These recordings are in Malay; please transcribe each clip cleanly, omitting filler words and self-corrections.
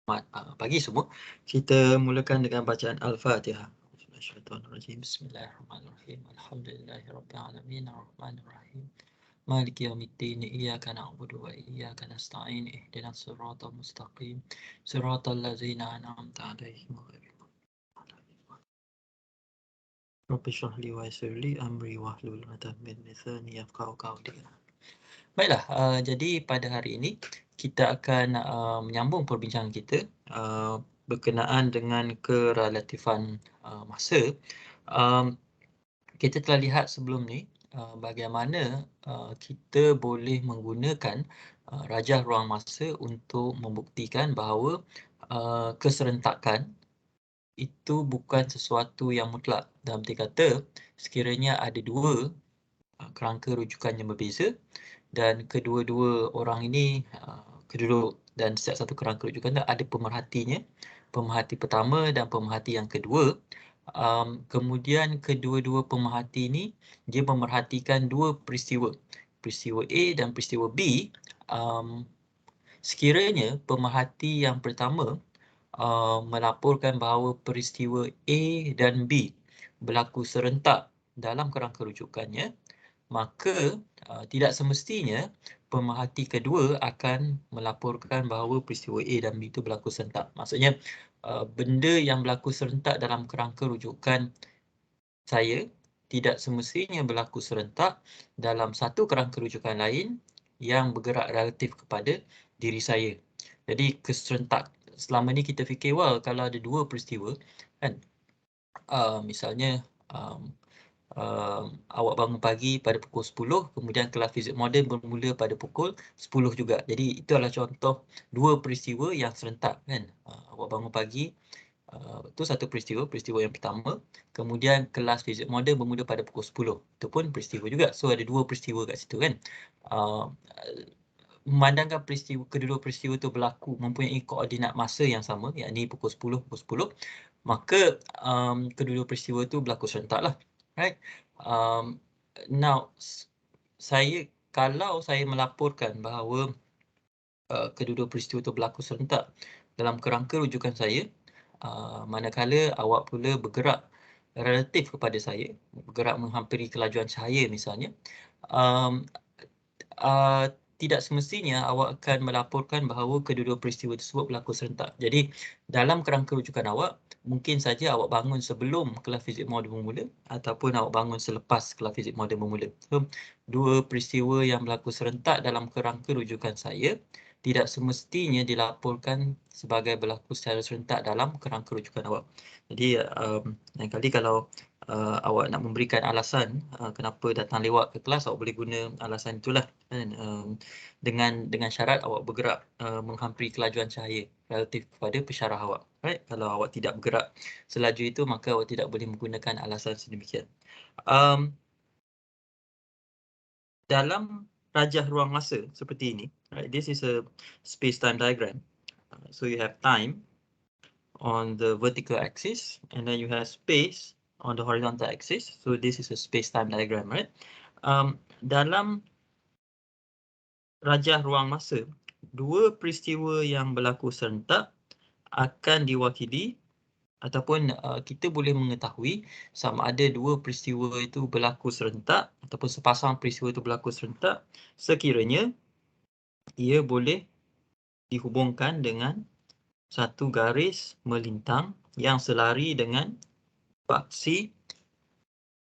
Pagi semua. Kita mulakan dengan bacaan Al-Fatihah. Bismillahirrahmanirrahim. Alhamdulillahirabbil alamin arrahmanir rahim. Maliki yaumiddin. Iyyaka na'budu wa iyyaka nasta'in. Ihdinas siratal mustaqim. Siratal ladzina an'amta 'alaihim ghairil maghdubi 'alaihim. Rabbi shrah li wa yassir li amri wahlul 'uqdatam min lisani yafqahu qawli. Baiklah, jadi pada hari ini kita akan menyambung perbincangan kita berkenaan dengan kerelatifan masa. Kita telah lihat sebelum ni bagaimana kita boleh menggunakan rajah ruang masa untuk membuktikan bahawa keserentakan itu bukan sesuatu yang mutlak. Dalam arti kata, sekiranya ada dua kerangka rujukan yang berbeza dan kedua-dua orang ini dan setiap satu kerangka rujukan ada pemerhatinya, pemerhati pertama dan pemerhati yang kedua. Kemudian kedua-dua pemerhati ini dia memerhatikan dua peristiwa, peristiwa A dan peristiwa B. Sekiranya pemerhati yang pertama melaporkan bahawa peristiwa A dan B berlaku serentak dalam kerangka rujukannya, maka tidak semestinya pemerhati kedua akan melaporkan bahawa peristiwa A dan B itu berlaku serentak. Maksudnya benda yang berlaku serentak dalam kerangka rujukan saya tidak semestinya berlaku serentak dalam satu kerangka rujukan lain yang bergerak relatif kepada diri saya. Jadi keserentak selama ni kita fikir, well, kalau ada dua peristiwa kan, misalnya awak bangun pagi pada pukul 10, kemudian kelas fizik moden bermula pada pukul 10 juga. Jadi itu adalah contoh dua peristiwa yang serentak kan. Awak bangun pagi, itu satu peristiwa, peristiwa yang pertama. Kemudian kelas fizik moden bermula pada pukul 10. Itu pun peristiwa juga. So ada dua peristiwa kat situ kan. Memandangkan peristiwa, kedua peristiwa itu berlaku mempunyai koordinat masa yang sama, yakni pukul 10, pukul 10, maka kedua peristiwa itu berlaku serentak lah. Right? Now, kalau saya melaporkan bahawa kedua-dua peristiwa itu berlaku serentak dalam kerangka rujukan saya, manakala awak pula bergerak relatif kepada saya, bergerak menghampiri kelajuan cahaya misalnya, tidak semestinya awak akan melaporkan bahawa kedua-dua peristiwa tersebut berlaku serentak. Jadi dalam kerangka rujukan awak, mungkin saja awak bangun sebelum kelas fizik moden bermula ataupun awak bangun selepas kelas fizik moden bermula. So, dua peristiwa yang berlaku serentak dalam kerangka rujukan saya tidak semestinya dilaporkan sebagai berlaku secara serentak dalam kerangka rujukan awak. Jadi lain kali kalau awak nak memberikan alasan kenapa datang lewat ke kelas, awak boleh guna alasan itulah kan, dengan syarat awak bergerak menghampiri kelajuan cahaya relatif kepada pesyarah awak. Right? Kalau awak tidak bergerak selaju itu, maka awak tidak boleh menggunakan alasan sedemikian. Dalam rajah ruang masa seperti ini, right? This is a space-time diagram. So you have time on the vertical axis and then you have space on the horizontal axis. So this is a space-time diagram, right? Dalam rajah ruang masa, dua peristiwa yang berlaku serentak akan diwakili ataupun kita boleh mengetahui sama ada dua peristiwa itu berlaku serentak ataupun sepasang peristiwa itu berlaku serentak sekiranya ia boleh dihubungkan dengan satu garis melintang yang selari dengan paksi,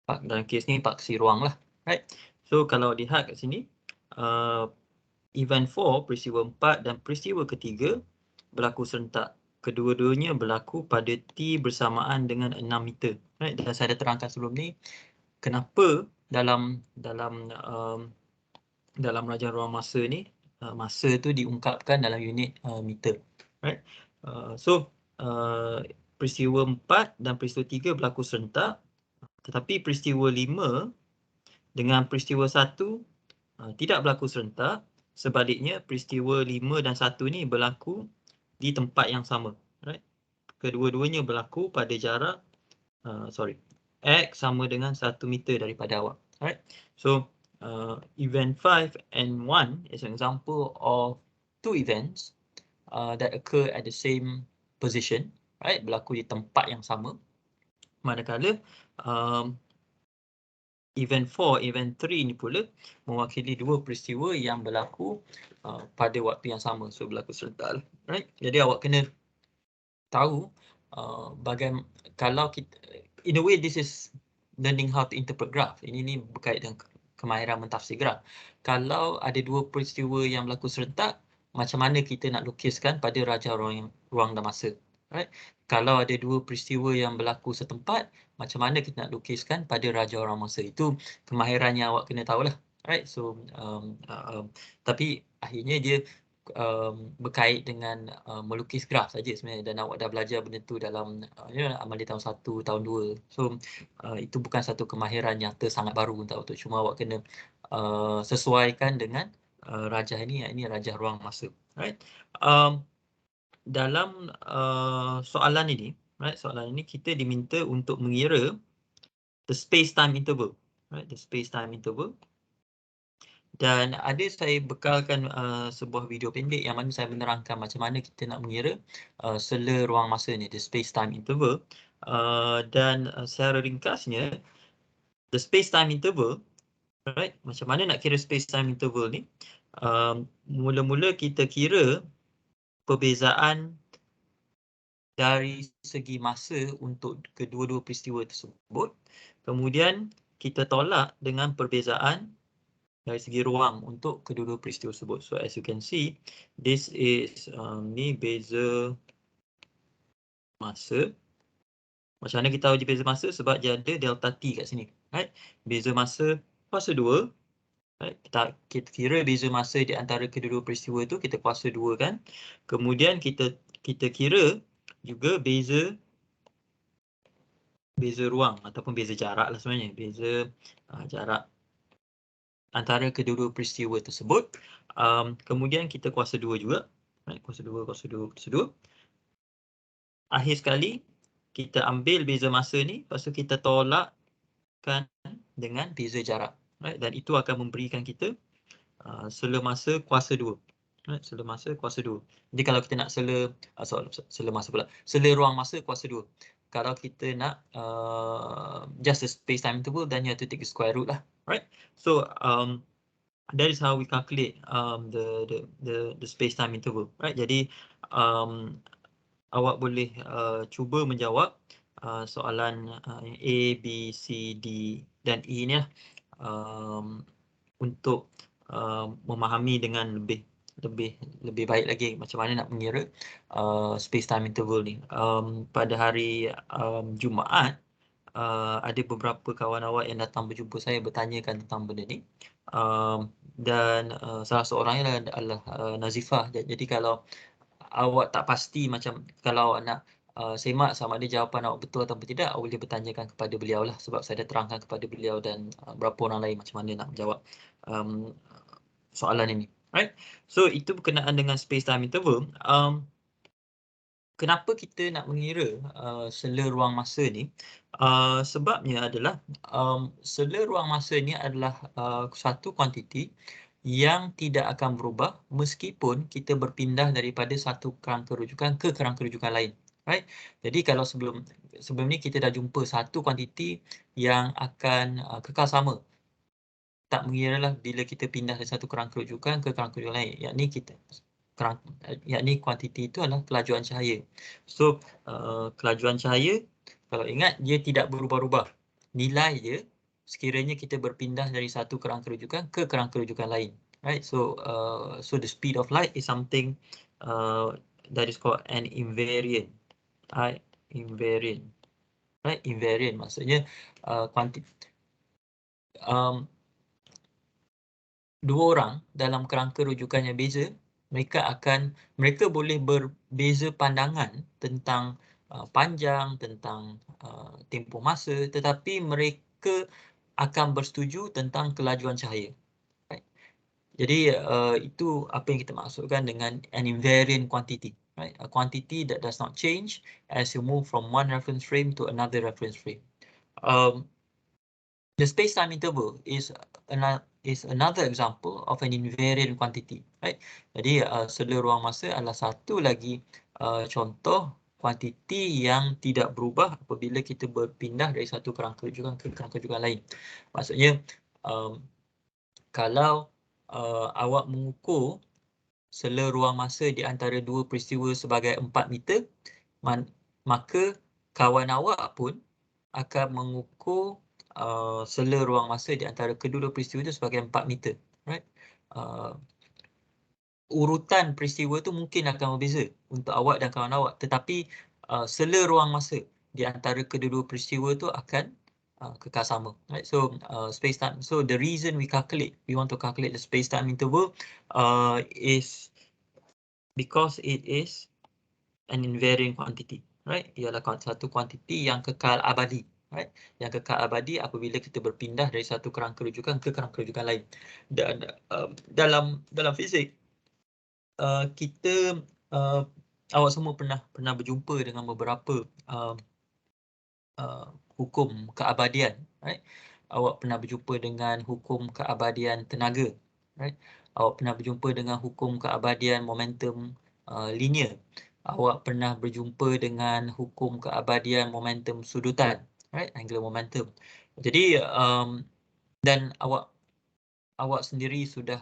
dalam kes ni paksi ruang lah, right? So kalau lihat kat sini, event 4, peristiwa 4 dan peristiwa ketiga berlaku serentak. Kedua-duanya berlaku pada T bersamaan dengan 6 meter, right? Dan saya dah terangkan sebelum ni kenapa dalam rajah ruang masa ni masa tu diungkapkan dalam unit meter, right? So peristiwa 4 dan peristiwa 3 berlaku serentak, tetapi peristiwa 5 dengan peristiwa 1 tidak berlaku serentak. Sebaliknya peristiwa 5 dan 1 ni berlaku di tempat yang sama, right? Kedua-duanya berlaku pada jarak X sama dengan 1 meter daripada awak, right? So event 5 and 1 is an example of two events that occur at the same position, right? Berlaku di tempat yang sama. Manakala event 4, event 3 ni pula mewakili dua peristiwa yang berlaku pada waktu yang sama, so berlaku serentak, right? Jadi awak kena tahu bagaimana kalau kita, in a way this is learning how to interpret graph. Ini ni berkait dengan kemahiran mentafsir graf. Kalau ada dua peristiwa yang berlaku serentak, macam mana kita nak lukiskan pada raja ruang dan masa, right? Kalau ada dua peristiwa yang berlaku setempat, macam mana kita nak lukiskan pada raja ruang masa. Itu kemahiran yang awak kena tahulah, right? So tapi akhirnya dia berkait dengan melukis graf saja sebenarnya, dan awak dah belajar benda tu dalam amali tahun 1, tahun 2. So itu bukan satu kemahiran nyata sangat baru untuk awak, cuma awak kena sesuaikan dengan rajah ini rajah ruang masa, right? Dalam soalan ini, right, soalan ini kita diminta untuk mengira the space time interval, right, the space time interval. Dan ada saya bekalkan sebuah video pendek yang mana saya menerangkan macam mana kita nak mengira sela ruang masa ni, the space time interval. Dan secara ringkasnya, the space time interval, right, macam mana nak kira space time interval ni? Mula-mula kita kira perbezaan dari segi masa untuk kedua-dua peristiwa tersebut. Kemudian kita tolak dengan perbezaan dari segi ruang untuk kedua-dua peristiwa tersebut. So as you can see, this is ni beza masa. Macam mana kita tahu dia beza masa? Sebab dia ada delta T kat sini, right? Beza masa kuasa 2, right? Kita kira beza masa di antara kedua-dua peristiwa tu, kita kuasa 2 kan. Kemudian kita kira juga beza ruang ataupun beza jarak lah sebenarnya, beza jarak antara kedua-dua peristiwa tersebut. Kemudian kita kuasa 2 juga, right? Kuasa 2. Akhir sekali kita ambil beza masa ni, lepas tu kita tolakkan dengan beza jarak, right? Dan itu akan memberikan kita sela masa kuasa 2, right? Sela masa kuasa 2. Jadi kalau kita nak sela ruang masa kuasa 2. Kalau kita nak just a space time interval, then you have to take the square root lah, right? So that is how we calculate the space time interval, right? Jadi awak boleh cuba menjawab soalan A, B, C, D dan E ni lah, untuk memahami dengan lebih baik lagi macam mana nak mengira space time interval ni. Pada hari Jumaat ada beberapa kawan awak yang datang berjumpa saya bertanyakan tentang benda ni, dan salah seorangnya adalah Nazifah. Jadi kalau awak tak pasti, macam kalau awak nak semak sama ada jawapan awak betul atau tidak, awak boleh bertanyakan kepada beliau lah, sebab saya dah terangkan kepada beliau dan beberapa orang lain macam mana nak menjawab soalan ini, right? So itu berkenaan dengan space time interval. Kenapa kita nak mengira sela ruang masa ni? Sebabnya adalah sela ruang masa ni adalah satu kuantiti yang tidak akan berubah meskipun kita berpindah daripada satu kerangka rujukan ke kerangka rujukan lain, right? Jadi kalau sebelum ni kita dah jumpa satu kuantiti yang akan kekal sama, tak mengiralah bila kita pindah dari satu kerangka rujukan ke kerangka rujukan lain, yakni kuantiti itu adalah kelajuan cahaya. So kelajuan cahaya, kalau ingat, dia tidak berubah-ubah nilai dia sekiranya kita berpindah dari satu kerangka rujukan ke kerangka rujukan lain, right? So the speed of light is something that is called an invariant, right? Invariant, right? Invariant maksudnya dua orang dalam kerangka rujukan yang beza, mereka boleh berbeza pandangan tentang panjang, tentang tempoh masa, tetapi mereka akan bersetuju tentang kelajuan cahaya, right? Jadi itu apa yang kita maksudkan dengan an invariant quantity, right? A quantity that does not change as you move from one reference frame to another reference frame. The space-time interval is another example of an invariant quantity, right? Jadi sela ruang masa adalah satu lagi contoh kuantiti yang tidak berubah apabila kita berpindah dari satu kerangka rujukan ke kerangka rujukan lain. Maksudnya kalau awak mengukur sela ruang masa di antara dua peristiwa sebagai 4 meter, maka kawan awak pun akan mengukur sela ruang masa di antara kedua peristiwa itu sebagai 4 meter, right? Urutan peristiwa itu mungkin akan berbeza untuk awak dan kawan awak, tetapi sela ruang masa di antara kedua peristiwa itu akan kekal sama, right? So space time. So the reason we want to calculate the space time interval is because it is an invariant quantity, right? Ialah satu kuantiti yang kekal abadi, right? Yang kekal abadi apabila kita berpindah dari satu kerangka rujukan ke kerangka rujukan lain. Dan dalam fizik, kita awak semua pernah berjumpa dengan beberapa hukum keabadian, right? Awak pernah berjumpa dengan hukum keabadian tenaga, right? Awak pernah berjumpa dengan hukum keabadian momentum linear. Awak pernah berjumpa dengan hukum keabadian momentum sudutan, right? Angular momentum. Jadi dan awak sendiri sudah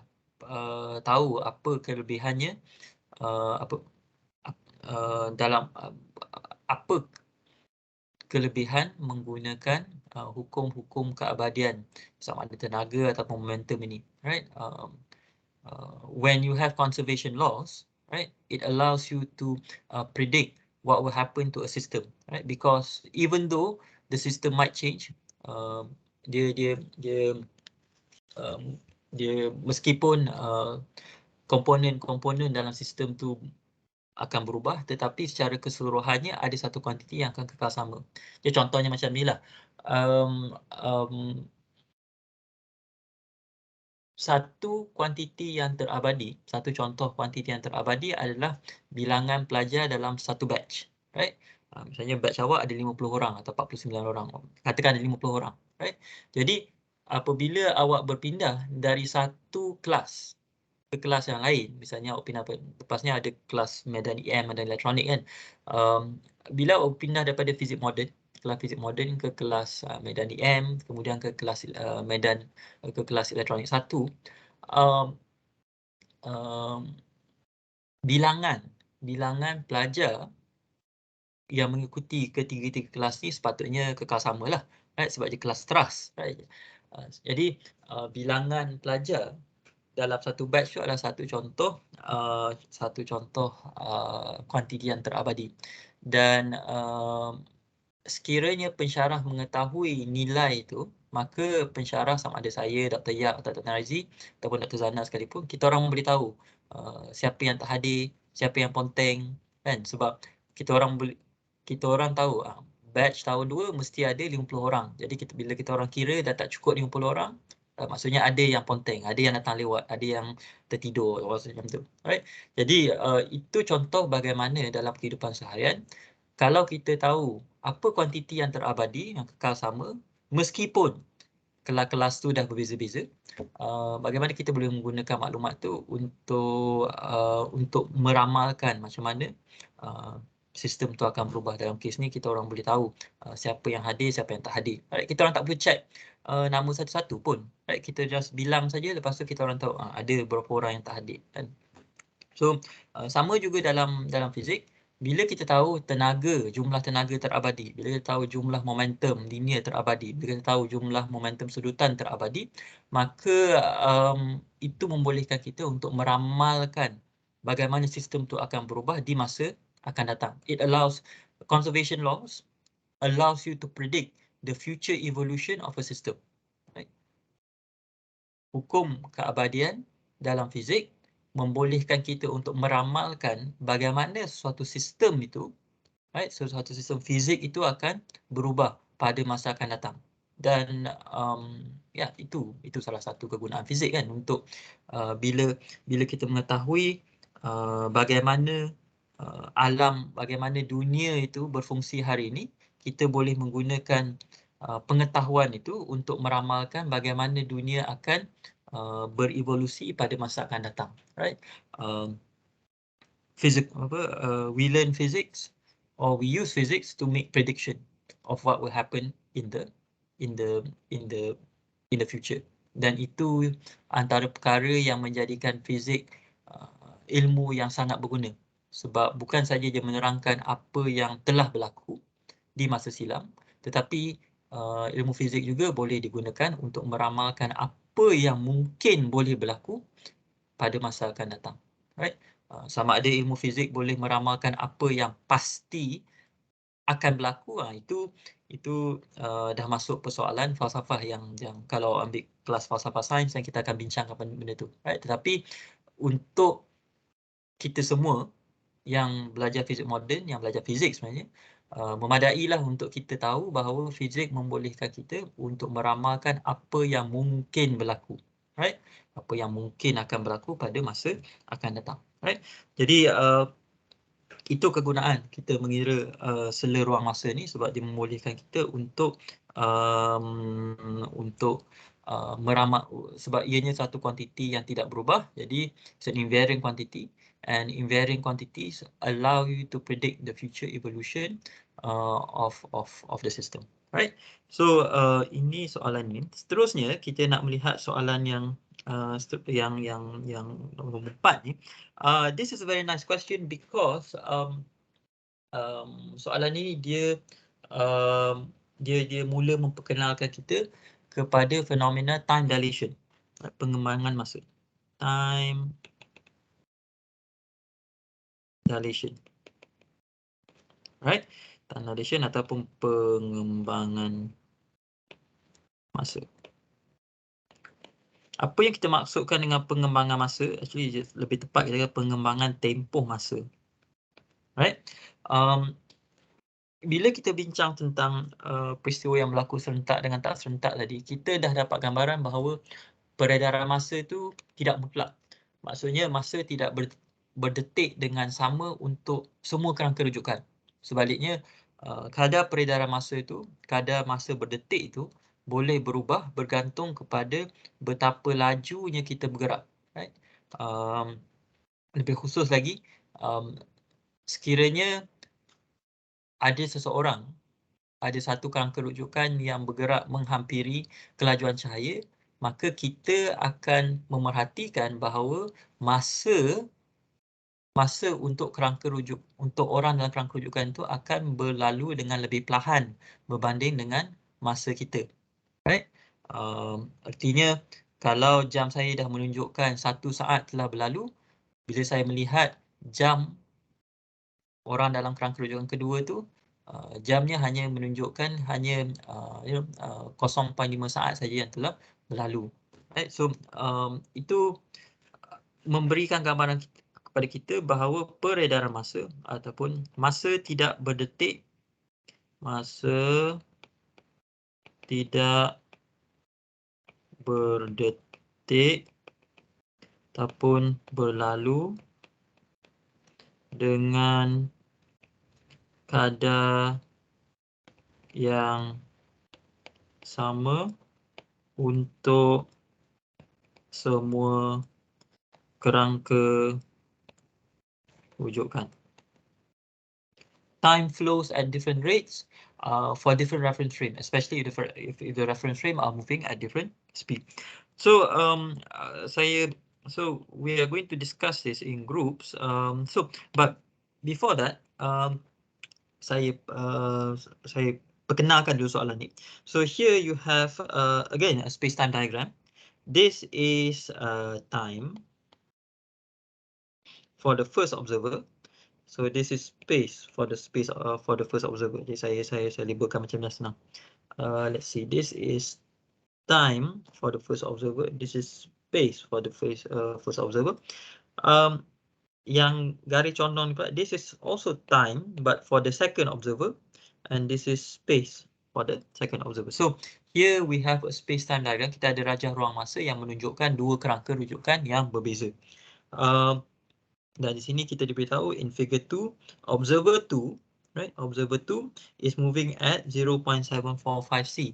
tahu apa kelebihannya, dalam apa kelebihan menggunakan hukum-hukum keabadian sama ada tenaga atau momentum ini, right? When you have conservation laws, right, it allows you to predict what will happen to a system, right? Because even though the system might change, dia meskipun komponen-komponen dalam sistem tu akan berubah, tetapi secara keseluruhannya ada satu kuantiti yang akan kekal sama. Jadi contohnya macam ni lah. Satu kuantiti yang terabadi, satu contoh kuantiti yang terabadi adalah bilangan pelajar dalam satu batch, right? Misalnya batch awak ada 50 orang atau 49 orang, katakan ada 50 orang, right? Jadi apabila awak berpindah dari satu kelas ke kelas yang lain, misalnya awak pindah, lepasnya ada kelas medan EM, medan elektronik kan, bila awak pindah daripada fizik moden, kelas fizik moden ke kelas medan EM, kemudian ke kelas ke kelas elektronik 1, bilangan pelajar yang mengikuti ketiga-tiga kelas ni sepatutnya kekal sama lah, right? Sebab dia kelas trust, right? Jadi bilangan pelajar dalam satu batch tu adalah satu contoh kuantiti yang terabadi. Dan sekiranya pensyarah mengetahui nilai itu, maka pensyarah sama ada saya, Dr. Yap, Dr. Narazi ataupun Dr. Zana sekalipun, kita orang boleh tahu siapa yang tak hadir, siapa yang ponteng, kan? Sebab kita orang tahu batch tahun 2 mesti ada 50 orang. Jadi bila kita orang kira dah tak cukup 50 orang, maksudnya ada yang ponteng, ada yang datang lewat, ada yang tertidur macam tu, right? Jadi itu contoh bagaimana dalam kehidupan seharian, kalau kita tahu apa kuantiti yang terabadi yang kekal sama, meskipun kelas-kelas tu dah berbeza-beza, bagaimana kita boleh menggunakan maklumat tu untuk meramalkan macam mana sistem tu akan berubah. Dalam kes ni kita orang boleh tahu siapa yang hadir, siapa yang tak hadir. Right? Kita orang tak perlu check nama satu-satu pun. Right? Kita just bilang saja, lepas tu kita orang tahu ada berapa orang yang tak hadir. Kan? So sama juga dalam fizik. Bila kita tahu jumlah tenaga terabadi, bila kita tahu jumlah momentum linear terabadi, bila kita tahu jumlah momentum sudutan terabadi, maka itu membolehkan kita untuk meramalkan bagaimana sistem itu akan berubah di masa akan datang. Conservation laws allows you to predict the future evolution of a system. Right? Hukum keabadian dalam fizik membolehkan kita untuk meramalkan bagaimana suatu sistem itu, right, suatu sistem fizik itu akan berubah pada masa akan datang. Dan ya, itu salah satu kegunaan fizik kan, untuk bila kita mengetahui bagaimana bagaimana dunia itu berfungsi hari ini, kita boleh menggunakan pengetahuan itu untuk meramalkan bagaimana dunia akan berevolusi pada masa akan datang, right? We learn physics or we use physics to make prediction of what will happen in the future. Dan itu antara perkara yang menjadikan fizik ilmu yang sangat berguna, sebab bukan saja dia menerangkan apa yang telah berlaku di masa silam, tetapi ilmu fizik juga boleh digunakan untuk meramalkan apa yang mungkin boleh berlaku pada masa akan datang, right? Sama ada ilmu fizik boleh meramalkan apa yang pasti akan berlaku, itu dah masuk persoalan falsafah yang kalau ambil kelas falsafah sains yang kita akan bincangkan benda tu, right? Tetapi untuk kita semua yang belajar fizik moden, yang belajar fizik sebenarnya, memadailah untuk kita tahu bahawa fizik membolehkan kita untuk meramalkan apa yang mungkin berlaku, right? Apa yang mungkin akan berlaku pada masa akan datang, right? Jadi itu kegunaan kita mengira sela ruang masa ni, sebab dia membolehkan kita untuk meramal, sebab ianya satu kuantiti yang tidak berubah, jadi it's an invariant quantity, and invariant quantities allow you to predict the future evolution of the system, right? So ini soalan ni. Seterusnya kita nak melihat soalan yang nombor 4 ni. This is a very nice question because soalan ni dia mula memperkenalkan kita kepada fenomena time dilation, pengembangan masa. Time dilation, right? Time dilation ataupun pengembangan masa. Apa yang kita maksudkan dengan pengembangan masa? Actually lebih tepat kita kata pengembangan tempoh masa, right? Bila kita bincang tentang peristiwa yang berlaku serentak dengan tak serentak tadi, kita dah dapat gambaran bahawa peredaran masa itu tidak mutlak. Maksudnya masa tidak berdetik dengan sama untuk semua kerangka rujukan. Sebaliknya, kadar peredaran masa itu, kadar masa berdetik itu boleh berubah bergantung kepada betapa lajunya kita bergerak, right? Lebih khusus lagi, sekiranya ada seseorang, ada satu kerangka rujukan yang bergerak menghampiri kelajuan cahaya, maka kita akan memerhatikan bahawa masa untuk untuk orang dalam kerangka rujukan itu akan berlalu dengan lebih perlahan berbanding dengan masa kita, right? Artinya kalau jam saya dah menunjukkan 1 saat telah berlalu, bila saya melihat jam orang dalam kerangka rujukan kedua tu, jamnya hanya menunjukkan 0.5 saat saja yang telah berlalu, right? So itu memberikan gambaran kepada kita bahawa peredaran masa ataupun masa tidak berdetik, ataupun berlalu dengan kadar yang sama untuk semua kerangka rujukan. Time flows at different rates for different reference frame, especially if the reference frame are moving at different speed. So so we are going to discuss this in groups. But before that, saya perkenalkan dulu soalan ni. So here you have again a space-time diagram. This is time for the first observer. So this is space for the first observer. Jadi saya labelkan macam ni senang. Let's see. This is time for the first observer. This is space for the first observer. Yang garis condong ni, this is also time but for the second observer, and this is space for the second observer. So here we have a space-time diagram. Kita ada rajah ruang masa yang menunjukkan dua kerangka rujukan yang berbeza. Dan di sini kita diberitahu in figure 2, observer 2 right? Observer 2 is moving at 0.745 C.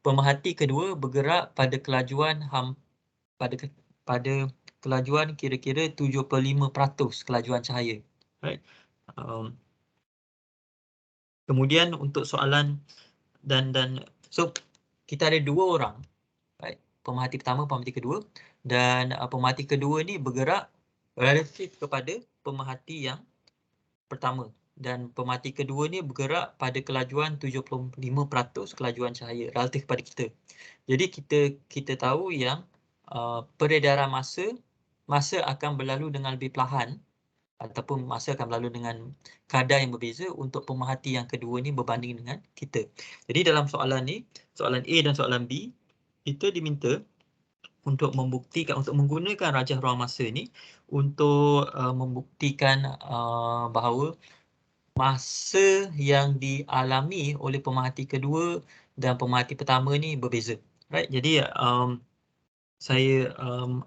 Pemerhati kedua bergerak pada kelajuan pada kelajuan kira-kira 75% kelajuan cahaya, right? Kemudian untuk soalan so kita ada dua orang, right? Pemerhati pertama, pemerhati kedua, dan pemerhati kedua ni bergerak relatif kepada pemerhati yang pertama, dan pemerhati kedua ni bergerak pada kelajuan 75% kelajuan cahaya relatif kepada kita. Jadi kita tahu yang peredaran masa akan berlalu dengan lebih perlahan, ataupun masa akan berlalu dengan kadar yang berbeza untuk pemerhati yang kedua ni berbanding dengan kita. Jadi dalam soalan ni, soalan A dan soalan B, kita diminta untuk membuktikan, untuk menggunakan rajah ruang masa ni untuk membuktikan bahawa masa yang dialami oleh pemerhati kedua dan pemerhati pertama ni berbeza. Right? Jadi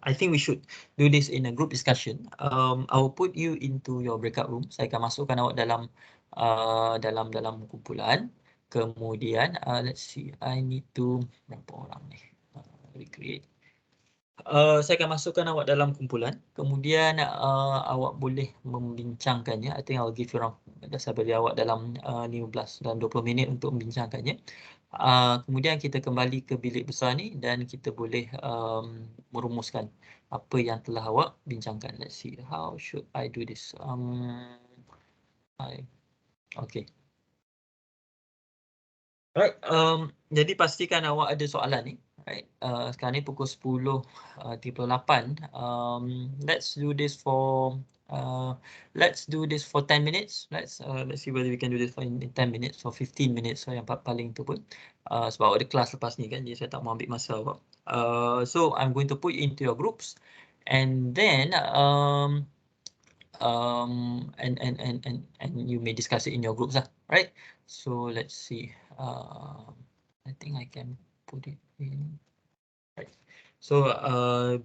I think we should do this in a group discussion. I will put you into your breakout room. Saya akan masukkan awak dalam kumpulan. Kemudian let's see, I need to berapa orang ni? Recreate. Saya akan masukkan awak dalam kumpulan. Kemudian awak boleh membincangkannya. I think I'll give you around, saya beri awak dalam 15 dan 20 minit untuk membincangkannya. Kemudian kita kembali ke bilik besar ni dan kita boleh merumuskan apa yang telah awak bincangkan. Let's see, how should I do this? Okay. Right. Jadi pastikan awak ada soalan ni. Right. Sekarang ni pukul 10.38. Let's do this for 10 minutes. Let's see whether we can do this for in 10 minutes or 15 minutes. So yang paling tu pun sebab awak ada kelas lepas ni kan, jadi saya tak mau ambil masa awak. So I'm going to put you into your groups, and then and you may discuss it in your groups lah, right? So let's see. I think I can put it in. Right. So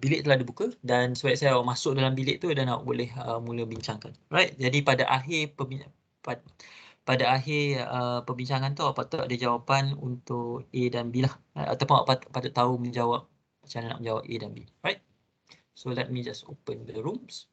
bilik telah dibuka dan sebaik saya awak masuk dalam bilik tu dan awak boleh mula bincangkan. Right. Jadi pada akhir perbincangan tu awak patut ada jawapan untuk A dan B lah. Ataupun awak patut tahu menjawab macam mana nak menjawab A dan B. Right. So let me just open the rooms.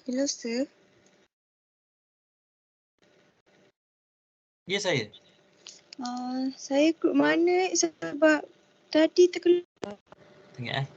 Hello, sir. Ya, saya. Saya group mana sebab tadi terkeluar. Tengok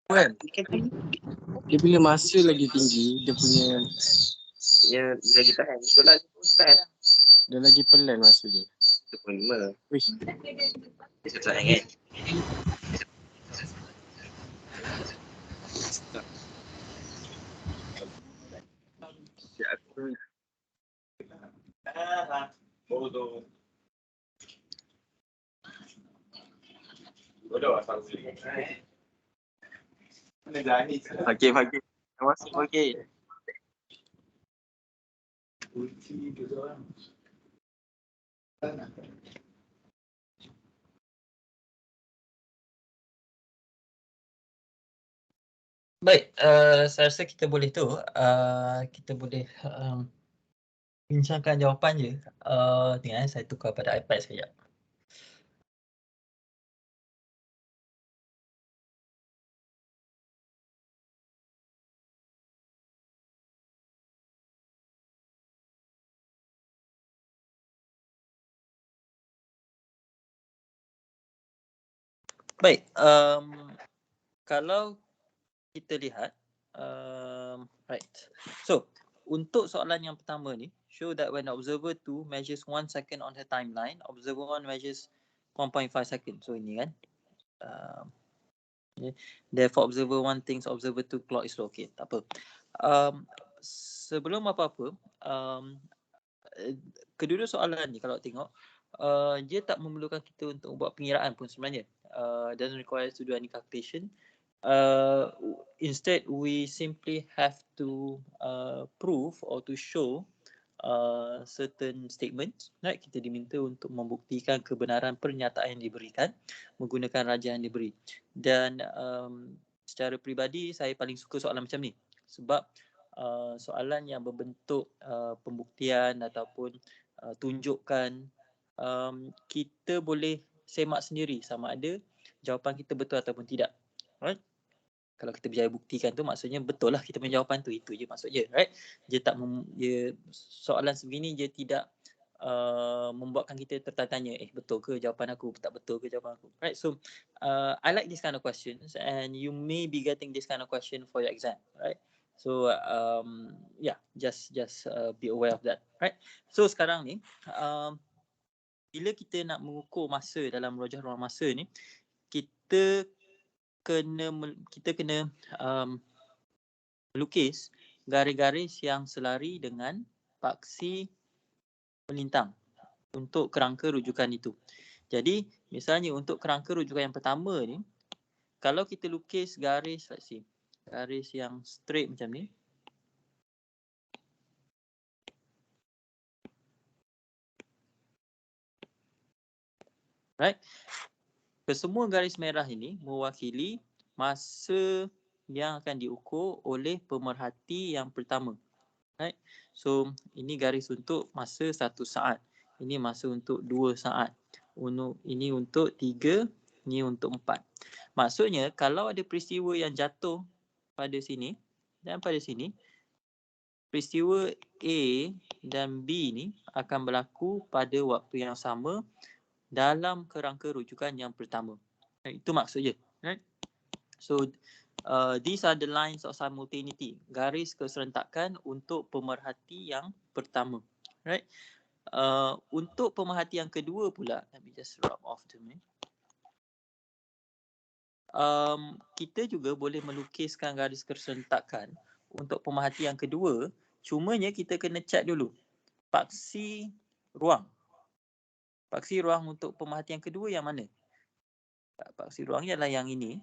Kan? Dia punya masa lagi tinggi, dia punya lagi tahan. Betul lah, tahan. Dia lagi pelan masa dia. 1.5. Wih. Dia susah kan? Bodoh. Bodoh asal sini. Okey. Masuk okey. Kunci tu orang. Baik, saya rasa kita boleh kita boleh bincangkan jawapan je. Tengok saya tukar pada iPad sekejap. Baik, kalau kita lihat, right. So, untuk soalan yang pertama ni, show that when observer 2 measures 1 second on her timeline, observer 1 measures 1.5 second. So, ini kan. Okay. Therefore, observer 1 thinks observer 2 clock is slow. Okay, tak apa. Sebelum apa-apa, kedua soalan ni kalau tengok, dia tak memerlukan kita untuk buat pengiraan pun sebenarnya. Doesn't require to do any calculation. Instead, we simply have to prove or to show certain statements. Right? Kita diminta untuk membuktikan kebenaran pernyataan yang diberikan menggunakan rajah yang diberi. Dan secara peribadi, saya paling suka soalan macam ni. Sebab soalan yang berbentuk pembuktian ataupun tunjukkan, kita boleh semak sendiri sama ada jawapan kita betul ataupun tidak. Right? Kalau kita berjaya buktikan tu maksudnya betul lah kita punya jawapan tu, itu je maksudnya, right? Dia tak soalan sebegini dia tidak membuatkan kita tertanya-tanya, betul ke jawapan aku, tak betul ke jawapan aku, right? So I like this kind of questions and you may be getting this kind of question for your exam, right? So yeah, just be aware of that, right? So sekarang ni bila kita nak mengukur masa dalam merojah ruang masa ni, kita kena melukis garis-garis yang selari dengan paksi melintang untuk kerangka rujukan itu. Jadi misalnya untuk kerangka rujukan yang pertama ni, kalau kita lukis garis, let's see, garis yang straight macam ni, right? Kesemua garis merah ini mewakili masa yang akan diukur oleh pemerhati yang pertama. Right? So, ini garis untuk masa 1 saat. Ini masa untuk 2 saat. Ini untuk 3, ini untuk 4. Maksudnya, kalau ada peristiwa yang jatuh pada sini dan pada sini, peristiwa A dan B ni akan berlaku pada waktu yang sama dalam kerangka rujukan yang pertama. Itu maksudnya. Right? So, these are the lines of simultaneity. Garis keserentakan untuk pemerhati yang pertama. Right? Untuk pemerhati yang kedua pula, let me just rub off the minute. Kita juga boleh melukiskan garis keserentakan untuk pemerhati yang kedua. Cumanya kita kena check dulu paksi ruang. Paksi ruang untuk pemerhati yang kedua yang mana? Paksi ruang ialah yang ini.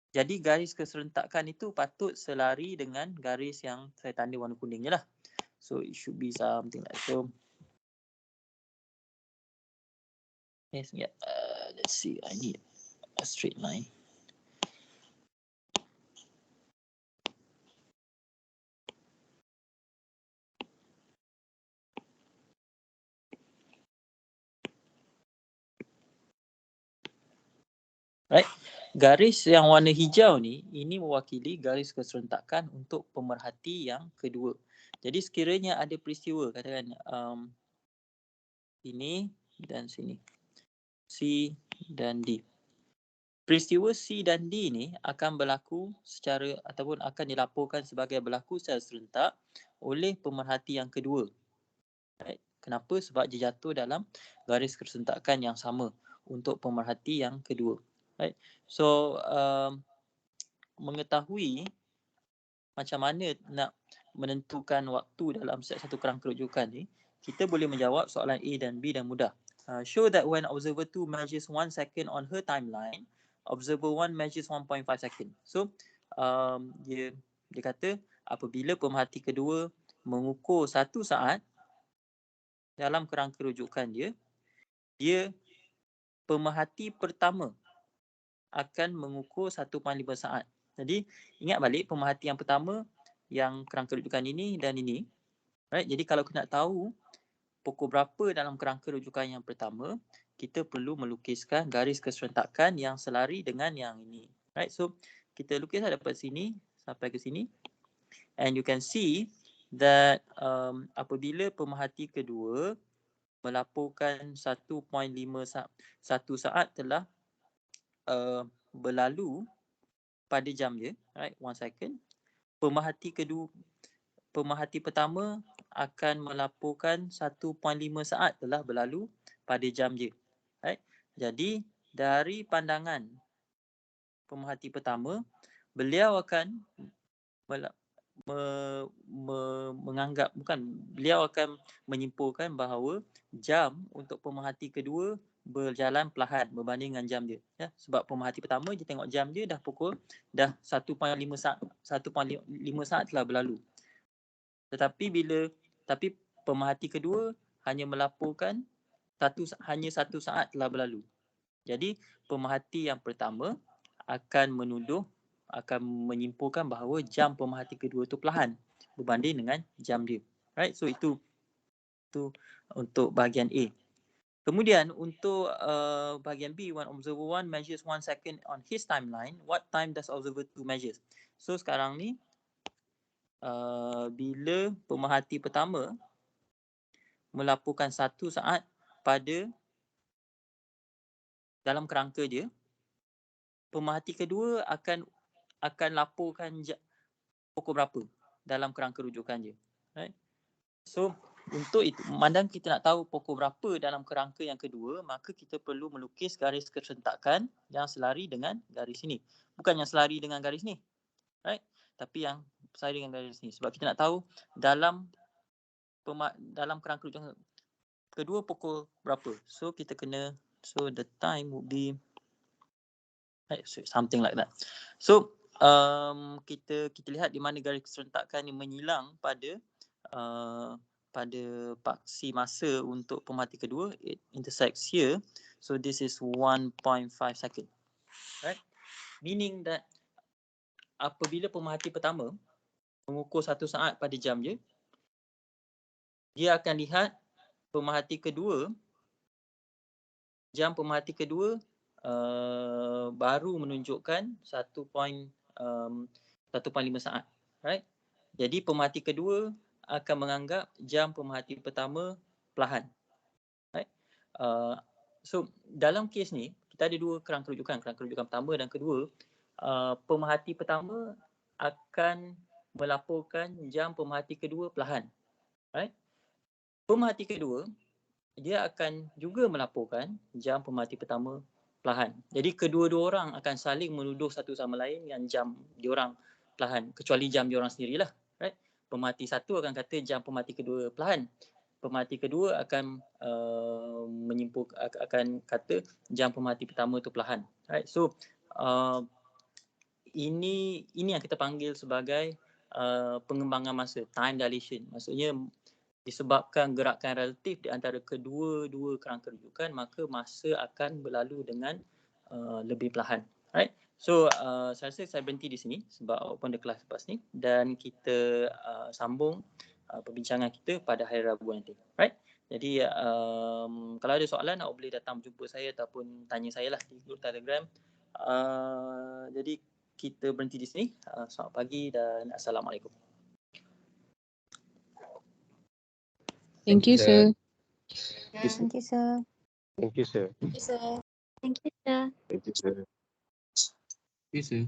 Jadi garis keserentakan itu patut selari dengan garis yang saya tanda warna kuningnya lah. So it should be something like so. Yes, yeah. Let's see. I need a straight line. Right. Garis yang warna hijau ni, ini mewakili garis keserentakan untuk pemerhati yang kedua. Jadi sekiranya ada peristiwa, katakan ini dan sini, C dan D. peristiwa C dan D ni akan berlaku secara ataupun akan dilaporkan sebagai berlaku secara serentak oleh pemerhati yang kedua. Right? Kenapa? Sebab dia jatuh dalam garis keserentakan yang sama untuk pemerhati yang kedua. Right? So, mengetahui macam mana nak menentukan waktu dalam satu kerangka rujukan ni, kita boleh menjawab soalan A dan B dan mudah. Show that when observer 2 measures 1 second on her timeline, observer 1 measures 1.5 second. So, dia kata apabila pemerhati kedua mengukur 1 saat dalam kerangka rujukan dia pemerhati pertama akan mengukur 1.5 saat. Jadi ingat balik pemerhati yang pertama yang kerangka rujukan ini dan ini. Right? Jadi kalau kita nak tahu pukul berapa dalam kerangka rujukan yang pertama, kita perlu melukiskan garis keserentakan yang selari dengan yang ini. Right? So kita lukislah dapat sini sampai ke sini. And you can see that apabila pemerhati kedua melaporkan 1.5 saat telah berlalu pada jam dia, right, 1 second. Pemerhati pertama akan melaporkan 1.5 saat telah berlalu pada jam dia, right. Jadi dari pandangan pemerhati pertama, beliau akan menganggap, beliau akan menyimpulkan bahawa jam untuk pemerhati kedua berjalan perlahan berbanding dengan jam dia. Ya, sebab pemerhati pertama dia tengok jam dia dah 1.5 saat telah berlalu. Tetapi pemerhati kedua hanya melaporkan hanya 1 saat telah berlalu. Jadi pemerhati yang pertama akan menyimpulkan bahawa jam pemerhati kedua itu perlahan berbanding dengan jam dia. Right? So itu untuk bahagian A. Kemudian untuk bahagian B, when observer 1 measures 1 second on his timeline, what time does observer 2 measures? So sekarang ni bila pemerhati pertama melaporkan 1 saat pada dalam kerangka dia, pemerhati kedua akan laporkan pukul berapa dalam kerangka rujukan dia. Right? So untuk itu, memandang kita nak tahu pukul berapa dalam kerangka yang kedua, maka kita perlu melukis garis keserentakan yang selari dengan garis ini. Bukan yang selari dengan garis ni, right? Tapi yang selari dengan garis ni. Sebab kita nak tahu dalam kerangka rujukan kedua pukul berapa. So kita kena, so the time would be something like that. So kita lihat di mana garis keserentakan yang menyilang pada paksi masa untuk pemerhati kedua. It intersects here. So this is 1.5 second. Right? Meaning that apabila pemerhati pertama mengukur 1 saat pada jam dia akan lihat jam pemerhati kedua baru menunjukkan 1.5 saat. Right? Jadi pemerhati kedua akan menganggap jam pemerhati pertama perlahan. Right? So dalam kes ni kita ada 2 kerangka rujukan pertama dan kedua. Pemerhati pertama akan melaporkan jam pemerhati kedua perlahan. Right? Pemerhati kedua dia akan juga melaporkan jam pemerhati pertama perlahan. Jadi kedua-dua orang akan saling menuduh satu sama lain yang jam diorang perlahan, kecuali jam diorang sendirilah. Right? Pemerhati satu akan kata jam pemerhati kedua perlahan. Pemerhati kedua akan akan kata jam pemerhati pertama itu perlahan. Right? So ini yang kita panggil sebagai pengembangan masa, time dilation. Maksudnya disebabkan gerakan relatif di antara kedua-dua kerangka rujukan, maka masa akan berlalu dengan lebih perlahan. Right? So saya rasa saya berhenti di sini sebab open the class lepas ni, dan kita sambung perbincangan kita pada hari Rabu nanti. Right? Jadi kalau ada soalan boleh datang jumpa saya ataupun tanya saya lah di grup Telegram. Jadi kita berhenti di sini. Selamat pagi dan Assalamualaikum. Thank you, sir. Thank you, sir. Thank you, sir. Thank you, sir. Thank you, sir. Thank you, sir. you, sir.